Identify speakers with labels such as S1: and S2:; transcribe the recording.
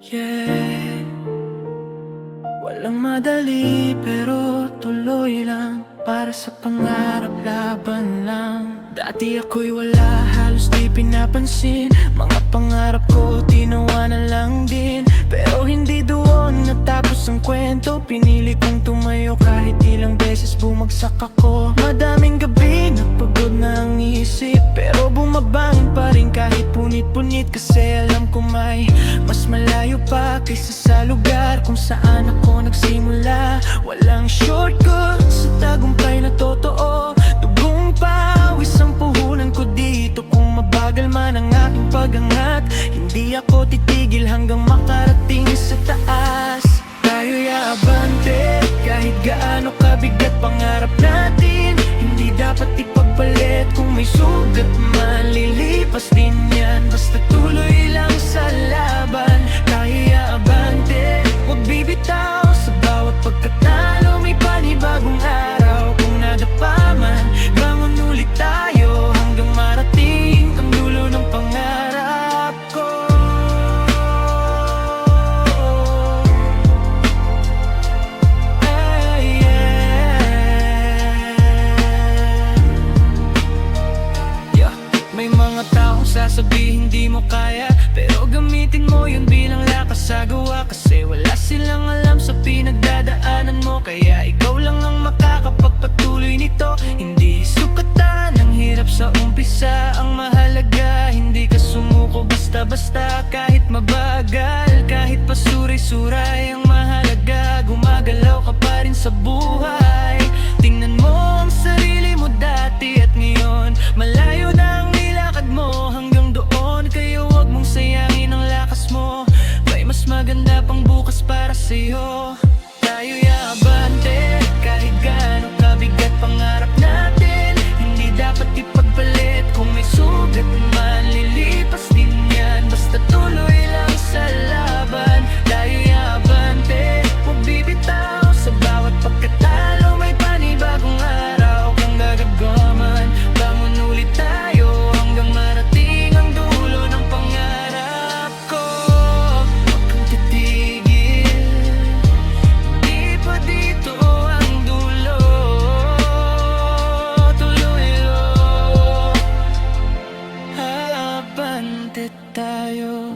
S1: Yeah, walang madali pero tuloy lang. Para sa pangarap laban lang. Dati ako'y wala, halos di pinapansin. Mga pangarap ko tinawanan lang din. Pero hindi doon natapos ang kwento. Pinili kong tumayo kahit ilang beses bumagsak ako. Madaming gabi napagod na ang isip, pero bumabangon pa rin kahit punit-punit. Kasi alam ko may mas malayo pa kaysa sa lugar kung saan ako nagsimula. Walang shortcut sa tagumpay na totoo. Dugong pawis ang puhunan ko dito. Kung mabagal man ang aking pag-angat, hindi ako titigil hanggang makarating sa taas. Tayo'y aabante kahit gaano kabigat pangarap natin. Hindi dapat ipagpalit kung may sugat man. Lilipas din yan basta tuloy lang sa laban. Tayo'y aabante, huwag bibitaw. Sa bawat pagkatalo may panibagong araw. Kung nadapa man, bangon ulit tayo hanggang marating ang dulo ng pangarap ko. May mga taong sasabihin hindi mo kaya, pero gamitin mo yun bilang lakas sa gawa. Kasi wala silang alam sa pinagdadaanan mo, kaya ikaw lang ang makakapagpatuloy nito. Hindi sukatan ang hirap sa umpisa. Ang mahalaga hindi ka sumuko basta-basta. Kahit mabagal, kahit pasuray-suray, ang mahalaga gumagalaw ka pa rin sa buhay. Tingnan mo ang sarili mo dati at ngayon. Malayo na ang nilakad mo hanggang doon. Kaya huwag mong sayangin ang lakas mo. May mas maganda pang bukas para sa'yo. Tayo'y aabante kahit gaano kabigat pangarap natin. Hindi dapat ipagpalit kung may sugat man. Lilipas din yan basta tuloy lang sa laban. Tayo'y aabante, huwag bibitaw. Sa bawat pagkatalo may panibagong araw. Kung gagagaman, bangon ulit tayo hanggang marating ang dulo ng pangarap ko. Huwag kang titigil, hindi pa dito ang dulo. Tuloy lang, abante tayo.